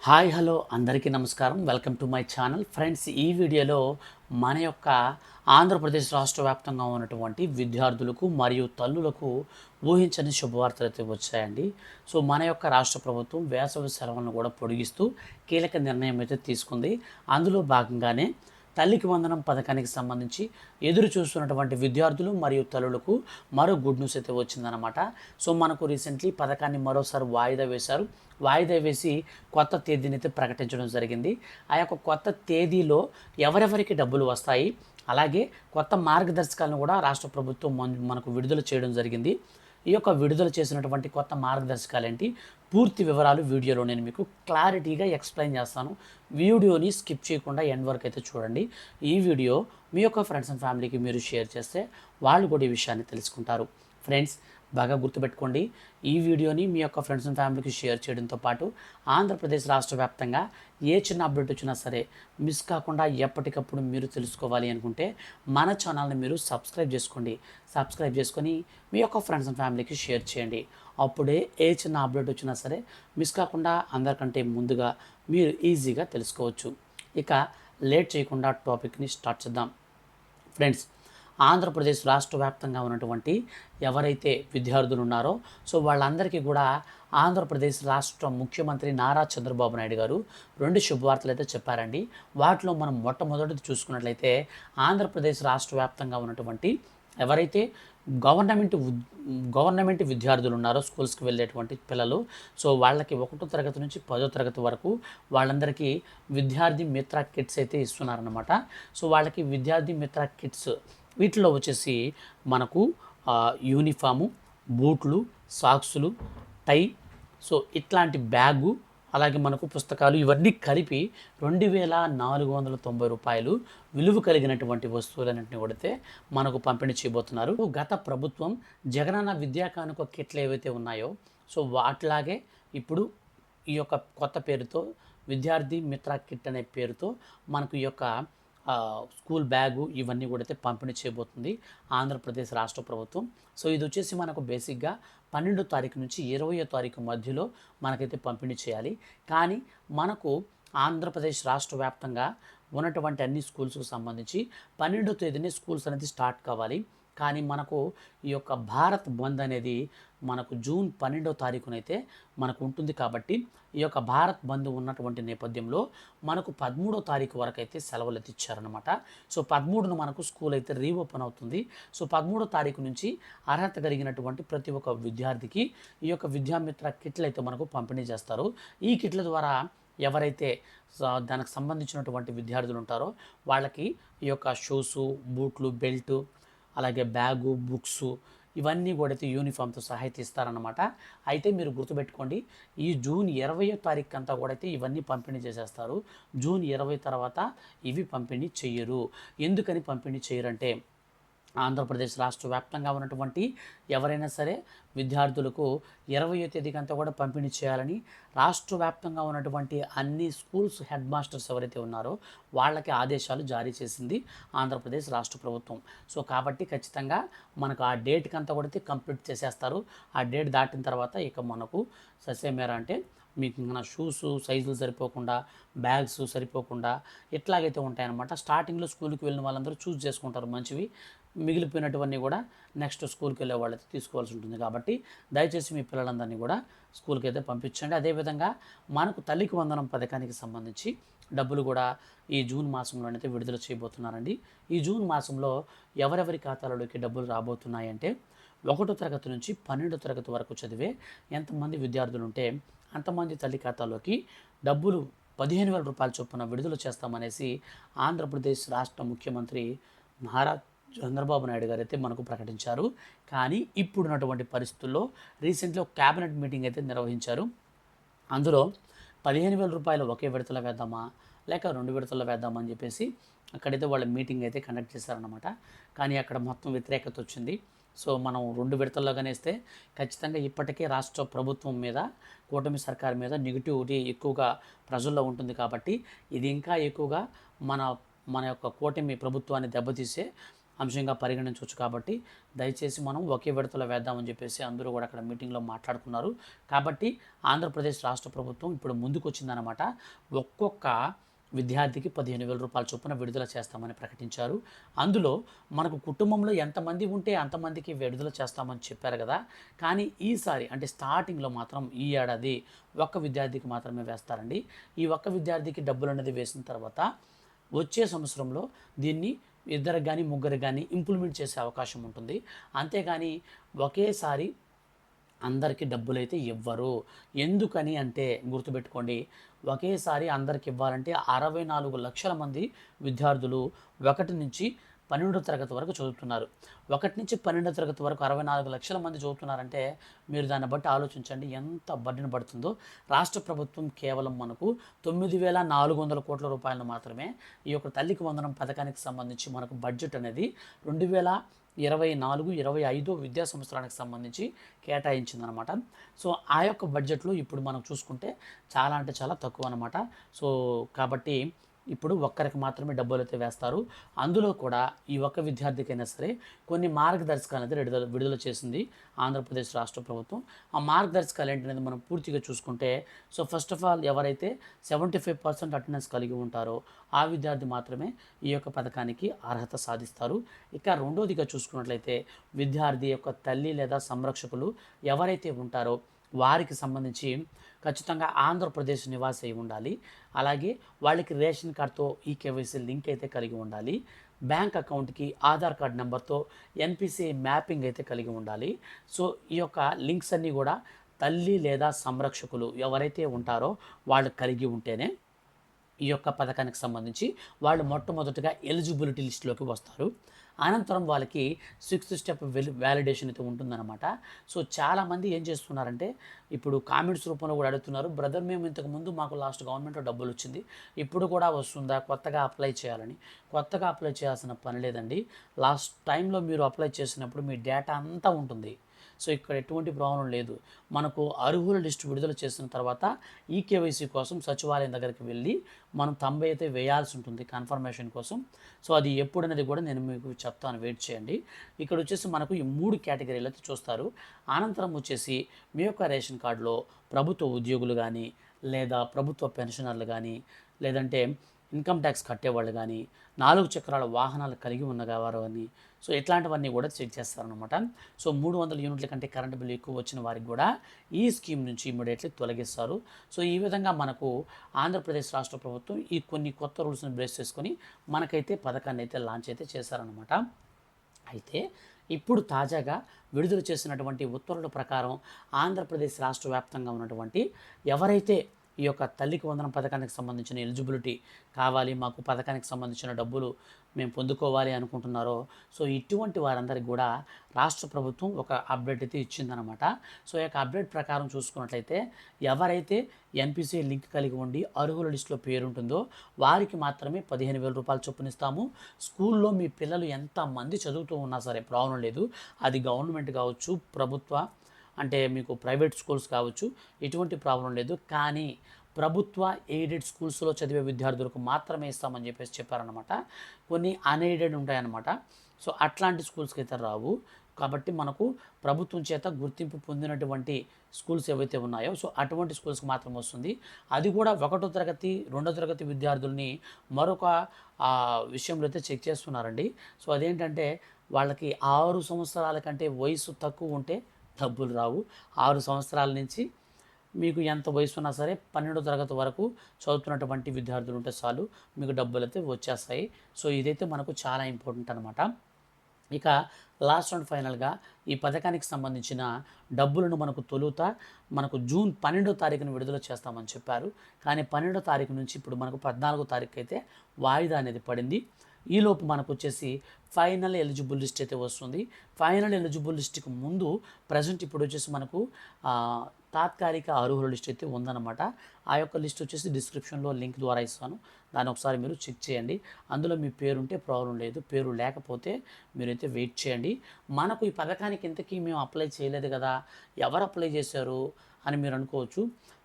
Hello అందరికీ నమస్కారం. Welcome to my channel. Friends, ఈ వీడియోలో మన యొక్క ఆంధ్రప్రదేశ్ రాష్ట్ర వ్యాప్తంగా ఉన్నటువంటి విద్యార్థులకు మరియు తల్లులకు ఊహించని శుభవార్తలు అయితే వచ్చాయండి. సో మన యొక్క రాష్ట్ర ప్రభుత్వం వేసవి సెలవులను కూడా పొడిగిస్తూ కీలక నిర్ణయం అయితే తీసుకుంది. అందులో భాగంగానే తల్లికి వందనం పథకానికి సంబంధించి ఎదురు చూస్తున్నటువంటి విద్యార్థులు మరియు తల్లులకు మరో గుడ్ న్యూస్ అయితే వచ్చిందనమాట. సో మనకు రీసెంట్లీ పథకాన్ని మరోసారి వాయిదా వేశారు. వాయిదా వేసి కొత్త తేదీని అయితే ప్రకటించడం జరిగింది. ఆ యొక్క కొత్త తేదీలో ఎవరెవరికి డబ్బులు వస్తాయి, అలాగే కొత్త మార్గదర్శకాలను కూడా రాష్ట్ర ప్రభుత్వం మనకు విడుదల చేయడం జరిగింది. ఈ యొక్క విడుదల చేసినటువంటి కొత్త మార్గదర్శకాలు ఏంటి, పూర్తి వివరాలు వీడియోలో నేను మీకు క్లారిటీగా ఎక్స్ప్లెయిన్ చేస్తాను. వీడియోని స్కిప్ చేయకుండా ఎండ్ వరకు అయితే చూడండి. ఈ వీడియో మీ యొక్క ఫ్రెండ్స్ అండ్ ఫ్యామిలీకి మీరు షేర్ చేస్తే వాళ్ళు కూడా ఈ విషయాన్ని తెలుసుకుంటారు. ఫ్రెండ్స్, బాగా గుర్తుపెట్టుకోండి, ఈ వీడియోని మీ యొక్క ఫ్రెండ్స్ అండ్ ఫ్యామిలీకి షేర్ చేయడంతో పాటు ఆంధ్రప్రదేశ్ రాష్ట్ర వ్యాప్తంగా ఏ చిన్న అప్డేట్ వచ్చినా సరే మిస్ కాకుండా ఎప్పటికప్పుడు మీరు తెలుసుకోవాలి అనుకుంటే మన ఛానల్ని మీరు సబ్స్క్రైబ్ చేసుకోండి. సబ్స్క్రైబ్ చేసుకొని మీ యొక్క ఫ్రెండ్స్ అండ్ ఫ్యామిలీకి షేర్ చేయండి. అప్పుడే ఏ చిన్న అప్డేట్ వచ్చినా సరే మిస్ కాకుండా అందరికంటే ముందుగా మీరు ఈజీగా తెలుసుకోవచ్చు. ఇక లేట్ చేయకుండా టాపిక్ని స్టార్ట్ చేద్దాం. ఫ్రెండ్స్, ఆంధ్రప్రదేశ్ రాష్ట్ర వ్యాప్తంగా ఉన్నటువంటి ఎవరైతే విద్యార్థులు ఉన్నారో సో వాళ్ళందరికీ కూడా ఆంధ్రప్రదేశ్ రాష్ట్ర ముఖ్యమంత్రి నారా చంద్రబాబు నాయుడు గారు రెండు శుభవార్తలు అయితే చెప్పారండి. వాటిలో మనం మొట్టమొదటిది చూసుకున్నట్లయితే ఆంధ్రప్రదేశ్ రాష్ట్ర వ్యాప్తంగా ఉన్నటువంటి ఎవరైతే గవర్నమెంట్ విద్యార్థులు ఉన్నారో, స్కూల్స్కి వెళ్ళేటువంటి పిల్లలు, సో వాళ్ళకి 1వ తరగతి నుంచి 10వ తరగతి వరకు వాళ్ళందరికీ విద్యార్థి మిత్ర కిట్స్ అయితే ఇస్తున్నారన్నమాట. సో వాళ్ళకి విద్యార్థి మిత్ర కిట్స్ వీటిలో వచ్చేసి మనకు యూనిఫాము, బూట్లు, సాక్సులు, టై, సో ఇట్లాంటి బ్యాగు, అలాగే మనకు పుస్తకాలు ఇవన్నీ కలిపి 2490 రూపాయలు విలువ కలిగినటువంటి వస్తువులన్నింటినీ కొడితే మనకు పంపిణీ చేయబోతున్నారు. గత ప్రభుత్వం జగనన్న విద్యా కానుక కిట్లు ఏవైతే ఉన్నాయో సో వాటిలాగే ఇప్పుడు ఈ యొక్క కొత్త పేరుతో విద్యార్థి మిత్ర కిట్ అనే పేరుతో మనకు ఈ యొక్క స్కూల్ బ్యాగు ఇవన్నీ కూడా అయితే పంపిణీ చేయబోతుంది ఆంధ్రప్రదేశ్ రాష్ట్ర ప్రభుత్వం. సో ఇది వచ్చేసి మనకు బేసిక్గా 12వ తారీఖు నుంచి 20వ తారీఖు మధ్యలో మనకైతే పంపిణీ చేయాలి. కానీ మనకు ఆంధ్రప్రదేశ్ రాష్ట్ర వ్యాప్తంగా ఉన్నటువంటి అన్ని స్కూల్స్కు సంబంధించి 12వ తేదీనే స్కూల్స్ అనేది స్టార్ట్ కావాలి. కానీ మనకు ఈ యొక్క భారత్ బంద్ అనేది మనకు జూన్ 12వ తారీఖునైతే మనకు ఉంటుంది. కాబట్టి ఈ యొక్క భారత్ బంద్ ఉన్నటువంటి నేపథ్యంలో మనకు 13వ తారీఖు వరకు అయితే సెలవులు అయితే ఇచ్చారనమాట. సో 13న మనకు స్కూల్ అయితే రీఓపెన్ అవుతుంది. సో 13వ తారీఖు నుంచి అర్హత కలిగినటువంటి ప్రతి ఒక్క విద్యార్థికి ఈ యొక్క విద్యామిత్ర కిట్లు అయితే మనకు పంపిణీ చేస్తారు. ఈ కిట్ల ద్వారా ఎవరైతే దానికి సంబంధించినటువంటి విద్యార్థులు ఉంటారో వాళ్ళకి ఈ యొక్క షూసు, బూట్లు, బెల్టు, అలాగే బ్యాగు, బుక్స్ ఇవన్నీ కూడా అయితే యూనిఫామ్తో సహా అయితే ఇస్తారనమాట. అయితే మీరు గుర్తుపెట్టుకోండి, ఈ జూన్ 20వ తారీఖు అంతా కూడా అయితే ఇవన్నీ పంపిణీ చేసేస్తారు. జూన్ 20 తర్వాత ఇవి పంపిణీ చెయ్యరు. ఎందుకని పంపిణీ చేయరంటే ఆంధ్రప్రదేశ్ రాష్ట్ర వ్యాప్తంగా ఉన్నటువంటి ఎవరైనా సరే విద్యార్థులకు 20వ తేదీకి అంతా కూడా పంపిణీ చేయాలని రాష్ట్ర వ్యాప్తంగా ఉన్నటువంటి అన్ని స్కూల్స్ హెడ్ మాస్టర్స్ ఎవరైతే ఉన్నారో వాళ్ళకి ఆదేశాలు జారీ చేసింది ఆంధ్రప్రదేశ్ రాష్ట్ర ప్రభుత్వం. సో కాబట్టి ఖచ్చితంగా మనకు ఆ డేట్కి అంతా కూడా కంప్లీట్ చేసేస్తారు. ఆ డేట్ దాటిన తర్వాత ఇక మనకు ససేమేరా అంటే మీకు మన షూస్ సైజులు సరిపోకుండా, బ్యాగ్స్ సరిపోకుండా ఇట్లాగైతే ఉంటాయన్నమాట. స్టార్టింగ్లో స్కూల్కి వెళ్ళిన వాళ్ళందరూ చూస్ చేసుకుంటారు మంచివి, మిగిలిపోయినటువన్నీ కూడా నెక్స్ట్ స్కూల్కి వెళ్ళే వాళ్ళైతే తీసుకోవాల్సి ఉంటుంది. కాబట్టి దయచేసి మీ పిల్లలందరినీ కూడా స్కూల్కి అయితే పంపించండి. అదేవిధంగా మనకు తల్లికి వందనం పథకానికి సంబంధించి డబ్బులు కూడా ఈ జూన్ మాసంలోనైతే విడుదల చేయబోతున్నారండి. ఈ జూన్ మాసంలో ఎవరెవరి ఖాతాలలోకి డబ్బులు రాబోతున్నాయంటే 1వ తరగతి నుంచి 12వ తరగతి వరకు చదివే ఎంతమంది విద్యార్థులు ఉంటే అంతమంది తల్లి ఖాతాలోకి డబ్బులు 15,000 రూపాయల చొప్పున విడుదల చేస్తామనేసి ఆంధ్రప్రదేశ్ రాష్ట్ర ముఖ్యమంత్రి నారా చంద్రబాబు నాయుడు గారు అయితే మనకు ప్రకటించారు. కానీ ఇప్పుడున్నటువంటి పరిస్థితుల్లో రీసెంట్లీ ఒక క్యాబినెట్ మీటింగ్ అయితే నిర్వహించారు. అందులో 15,000 రూపాయలు ఒకే విడతలో వేద్దామా లేక 2 విడతల్లో వేద్దామా అని చెప్పేసి అక్కడైతే వాళ్ళ మీటింగ్ అయితే కండక్ట్ చేశారనమాట. కానీ అక్కడ మొత్తం వ్యతిరేకత వచ్చింది. సో మనం 2 విడతల్లోగానే ఇస్తే ఖచ్చితంగా ఇప్పటికే రాష్ట్ర ప్రభుత్వం మీద, కూటమి సర్కార్ మీద నెగిటివిటీ ఎక్కువగా ప్రజల్లో ఉంటుంది. కాబట్టి ఇది ఇంకా ఎక్కువగా మన మన యొక్క కూటమి ప్రభుత్వాన్ని దెబ్బతీసే అంశంగా పరిగణించవచ్చు. కాబట్టి దయచేసి మనం ఒకే విడతలో వేద్దామని చెప్పేసి అందరూ కూడా అక్కడ మీటింగ్లో మాట్లాడుకున్నారు. కాబట్టి ఆంధ్రప్రదేశ్ రాష్ట్ర ప్రభుత్వం ఇప్పుడు ముందుకు వచ్చిందనమాట. ఒక్కొక్క విద్యార్థికి 15,000 రూపాయల చొప్పున విడుదల చేస్తామని ప్రకటించారు. అందులో మనకు కుటుంబంలో ఎంతమంది ఉంటే అంతమందికి విడుదల చేస్తామని చెప్పారు కదా. కానీ ఈసారి అంటే స్టార్టింగ్లో మాత్రం ఈ ఏడాది ఒక్క విద్యార్థికి మాత్రమే వేస్తారండి. ఈ ఒక్క విద్యార్థికి డబ్బులు అనేది వేసిన తర్వాత వచ్చే సంవత్సరంలో దీన్ని ఇద్దరికి కానీ ముగ్గురికి కానీ ఇంప్లిమెంట్ చేసే అవకాశం ఉంటుంది. అంతేగాని ఒకేసారి అందరికీ డబ్బులైతే ఇవ్వరు. ఎందుకని అంటే గుర్తుపెట్టుకోండి, ఒకేసారి అందరికి ఇవ్వాలంటే 64 లక్షల మంది విద్యార్థులు 1 నుంచి 12వ తరగతి వరకు చదువుతున్నారు. 1 నుంచి 12వ తరగతి వరకు 64 లక్షల మంది చదువుతున్నారంటే మీరు దాన్ని బట్టి ఆలోచించండి ఎంత బర్డెన్ పడుతుందో. రాష్ట్ర ప్రభుత్వం కేవలం మనకు 9,400 కోట్ల రూపాయలను మాత్రమే ఈ యొక్క తల్లికి వందనం పథకానికి సంబంధించి మనకు బడ్జెట్ అనేది 2024-25 విద్యా సంవత్సరానికి సంబంధించి కేటాయించిందనమాట. సో ఆ యొక్క బడ్జెట్లో ఇప్పుడు మనం చూసుకుంటే చాలా అంటే చాలా తక్కువ అనమాట. సో కాబట్టి ఇప్పుడు ఒక్కరికి మాత్రమే డబ్బులు అయితే వేస్తారు. అందులో కూడా ఈ ఒక్క విద్యార్థికైనా సరే కొన్ని మార్గదర్శకాలు అయితే విడుదల చేసింది ఆంధ్రప్రదేశ్ రాష్ట్ర ప్రభుత్వం. ఆ మార్గదర్శకాలు ఏంటనేది మనం పూర్తిగా చూసుకుంటే, సో ఫస్ట్ ఆఫ్ ఆల్ ఎవరైతే 75% అటెండెన్స్ కలిగి ఉంటారో ఆ విద్యార్థి మాత్రమే ఈ యొక్క పథకానికి అర్హత సాధిస్తారు. ఇక రెండోదిగా చూసుకున్నట్లయితే విద్యార్థి యొక్క తల్లి లేదా సంరక్షకులు ఎవరైతే ఉంటారో వారికి సంబంధించి ఖచ్చితంగా ఆంధ్రప్రదేశ్ నివాసి అయి ఉండాలి. అలాగే వాళ్ళకి రేషన్ కార్డ్తో ఈకేవైసీ లింక్ అయితే కలిగి ఉండాలి. బ్యాంక్ అకౌంట్కి ఆధార్ కార్డ్ నెంబర్తో ఎన్పిసిఐ మ్యాపింగ్ అయితే కలిగి ఉండాలి. సో ఈ యొక్క లింక్స్ అన్నీ కూడా తల్లి లేదా సంరక్షకులు ఎవరైతే ఉంటారో వాళ్ళు కలిగి ఉంటేనే ఈ యొక్క పథకానికి సంబంధించి వాళ్ళు మొట్టమొదటిగా ఎలిజిబిలిటీ లిస్టులోకి వస్తారు. అనంతరం వాళ్ళకి 6th స్టెప్ వ్యాలిడేషన్ అయితే ఉంటుందన్నమాట. సో చాలామంది ఏం చేస్తున్నారంటే ఇప్పుడు కామెంట్స్ రూపంలో కూడా అడుగుతున్నారు, బ్రదర్ మేము ఇంతకుముందు మాకు లాస్ట్ గవర్నమెంట్లో డబ్బులు వచ్చింది, ఇప్పుడు కూడా వస్తుందా, కొత్తగా అప్లై చేయాలని. కొత్తగా అప్లై చేయాల్సిన పని లేదండి. లాస్ట్ టైంలో మీరు అప్లై చేసినప్పుడు మీ డేటా అంతా ఉంటుంది. సో ఇక్కడ ఎటువంటి ప్రాబ్లం లేదు. మనకు అర్హుల లిస్టు విడుదల చేసిన తర్వాత ఈకేవైసీ కోసం సచివాలయం దగ్గరికి వెళ్ళి మనం తంబు అయితే వేయాల్సి ఉంటుంది కన్ఫర్మేషన్ కోసం. సో అది ఎప్పుడనేది కూడా నేను మీకు చెప్తాను, వెయిట్ చేయండి. ఇక్కడ వచ్చేసి మనకు ఈ 3 కేటగిరీలు అయితే చూస్తారు. అనంతరం వచ్చేసి మీ యొక్క రేషన్ కార్డులో ప్రభుత్వ ఉద్యోగులు కానీ లేదా ప్రభుత్వ పెన్షనర్లు కానీ లేదంటే ఇన్కమ్ ట్యాక్స్ కట్టేవాళ్ళు కానీ 4 చక్రాల వాహనాలు కలిగి ఉన్నవారు అని సో ఇట్లాంటివన్నీ కూడా చెక్ చేస్తారనమాట. సో 300 యూనిట్ల కంటే కరెంట్ బిల్లు ఎక్కువ వచ్చిన వారికి కూడా ఈ స్కీమ్ నుంచి ఇమ్మీడియట్లీ తొలగిస్తారు. సో ఈ విధంగా మనకు ఆంధ్రప్రదేశ్ రాష్ట్ర ప్రభుత్వం ఈ కొన్ని కొత్త రూల్స్ని బేస్ చేసుకొని మనకైతే పథకాన్ని అయితే లాంచ్ అయితే చేశారనమాట. అయితే ఇప్పుడు తాజాగా విడుదల చేసినటువంటి ఉత్తర్వుల ప్రకారం ఆంధ్రప్రదేశ్ రాష్ట్ర వ్యాప్తంగా ఉన్నటువంటి ఎవరైతే ఈ యొక్క తల్లికి వందనం పథకానికి సంబంధించిన ఎలిజిబిలిటీ కావాలి, మాకు పథకానికి సంబంధించిన డబ్బులు మేము పొందుకోవాలి అనుకుంటున్నారో సో ఇటువంటి వారందరికీ కూడా రాష్ట్ర ప్రభుత్వం ఒక అప్డేట్ అయితే ఇచ్చిందనమాట. సో ఈ యొక్క అప్డేట్ ప్రకారం చూసుకున్నట్లయితే ఎవరైతే ఎన్పిసిఐ లింక్ కలిగి ఉండి అర్హుల లిస్టులో పేరు ఉంటుందో వారికి మాత్రమే 15,000 రూపాయలు చొప్పున ఇస్తాము. స్కూల్లో మీ పిల్లలు ఎంతమంది చదువుతూ ఉన్నా సరే ప్రాబ్లం లేదు. అది గవర్నమెంట్ కావచ్చు, ప్రభుత్వ అంటే మీకు ప్రైవేట్ స్కూల్స్ కావచ్చు, ఎటువంటి ప్రాబ్లం లేదు. కానీ ప్రభుత్వ ఎయిడెడ్ స్కూల్స్లో చదివే విద్యార్థులకు మాత్రమే ఇస్తామని చెప్పేసి చెప్పారనమాట. కొన్ని అన్ఎయిడెడ్ ఉంటాయన్నమాట. సో అట్లాంటి స్కూల్స్కి అయితే రావు. కాబట్టి మనకు ప్రభుత్వం చేత గుర్తింపు పొందినటువంటి స్కూల్స్ ఏవైతే ఉన్నాయో సో అటువంటి స్కూల్స్కి మాత్రం వస్తుంది. అది కూడా 1వ తరగతి 2వ తరగతి విద్యార్థుల్ని మరొక విషయంలో అయితే చెక్ చేస్తున్నారండి. సో అదేంటంటే వాళ్ళకి 6 సంవత్సరాల కంటే వయసు తక్కువ ఉంటే డబ్బులు రావు. 6 సంవత్సరాల నుంచి మీకు ఎంత వయసు ఉన్నా సరే 12వ తరగతి వరకు చదువుతున్నటువంటి విద్యార్థులు ఉంటే చాలు మీకు డబ్బులు అయితే వచ్చేస్తాయి. సో ఇదైతే మనకు చాలా ఇంపార్టెంట్ అనమాట. ఇక లాస్ట్ అండ్ ఫైనల్గా ఈ పథకానికి సంబంధించిన డబ్బులను మనకు జూన్ 12వ తారీఖున విడుదల చేస్తామని చెప్పారు. కానీ 12వ తారీఖు నుంచి ఇప్పుడు మనకు 14వ తారీఖు అయితే వాయిదా అనేది పడింది. ఈలోపు మనకు వచ్చేసి ఫైనల్ ఎలిజిబుల్ లిస్ట్ అయితే వస్తుంది. ఫైనల్ ఎలిజిబుల్ లిస్ట్కి ముందు ప్రజెంట్ ఇప్పుడు వచ్చేసి మనకు తాత్కాలిక అర్హుల లిస్ట్ అయితే ఉందన్నమాట. ఆ యొక్క లిస్ట్ వచ్చేసి డిస్క్రిప్షన్లో లింక్ ద్వారా ఇస్తాను, దాన్ని ఒకసారి మీరు చెక్ చేయండి. అందులో మీ పేరు ఉంటే ప్రాబ్లం లేదు, పేరు లేకపోతే మీరైతే వెయిట్ చేయండి. మనకు ఈ పథకానికి ఇంతకీ మేము అప్లై చేయలేదు కదా, ఎవరు అప్లై చేశారు అని మీరు అనుకోవచ్చు.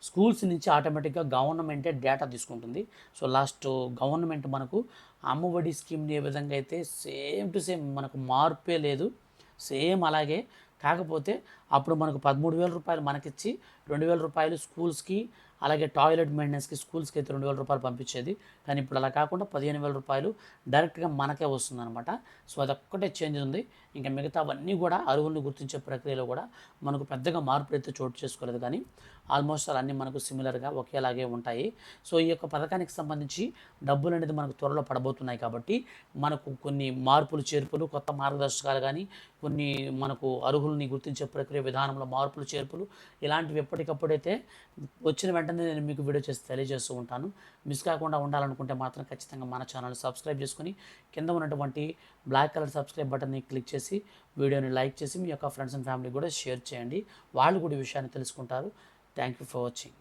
స్కూల్స్ నుంచి ఆటోమేటిక్గా గవర్నమెంటే డేటా తీసుకుంటుంది. సో లాస్ట్ గవర్నమెంట్ మనకు అమ్మఒడి స్కీమ్ని ఏ విధంగా అయితే సేమ్ టు సేమ్ మనకు మార్పే లేదు, సేమ్ అలాగే. కాకపోతే అప్పుడు మనకు 13,000 రూపాయలు మనకిచ్చి 2,000 రూపాయలు స్కూల్స్కి, అలాగే టాయిలెట్ మెయింటెనెన్స్కి స్కూల్స్కి అయితే 2,000 రూపాయలు పంపించేది. కానీ ఇప్పుడు అలా కాకుండా 15,000 రూపాయలు డైరెక్ట్గా మనకే వస్తుందన్నమాట. సో అదొక్కటే చేంజ్ ఉంది. ఇంకా మిగతావన్నీ కూడా అర్హుల్ని గుర్తించే ప్రక్రియలో కూడా మనకు పెద్దగా మార్పులు అయితే చోటు చేసుకోలేదు, కానీ ఆల్మోస్ట్ అన్నీ మనకు సిమిలర్గా ఒకేలాగే ఉంటాయి. సో ఈ యొక్క పథకానికి సంబంధించి డబ్బులు అనేది మనకు త్వరలో పడబోతున్నాయి కాబట్టి మనకు కొన్ని మార్పులు చేర్పులు, కొత్త మార్గదర్శకాలు కానీ, కొన్ని మనకు అర్హుల్ని గుర్తించే ప్రక్రియ విధానంలో మార్పులు చేర్పులు ఇలాంటివి ఎప్పటికప్పుడైతే వచ్చిన వెంటనే నేను మీకు వీడియో చేసి తెలియజేస్తూ ఉంటాను. మిస్ కాకుండా ఉండాలనుకుంటే మాత్రం ఖచ్చితంగా మన ఛానల్ సబ్స్క్రైబ్ చేసుకొని కింద ఉన్నటువంటి బ్లాక్ కలర్ సబ్స్క్రైబ్ బటన్ని క్లిక్ చేసి వీడియోని లైక్ చేసి మీ యొక్క ఫ్రెండ్స్ అండ్ ఫ్యామిలీ కూడా షేర్ చేయండి. వాళ్ళు కూడా ఈ విషయాన్ని తెలుసుకుంటారు. Thank you for watching.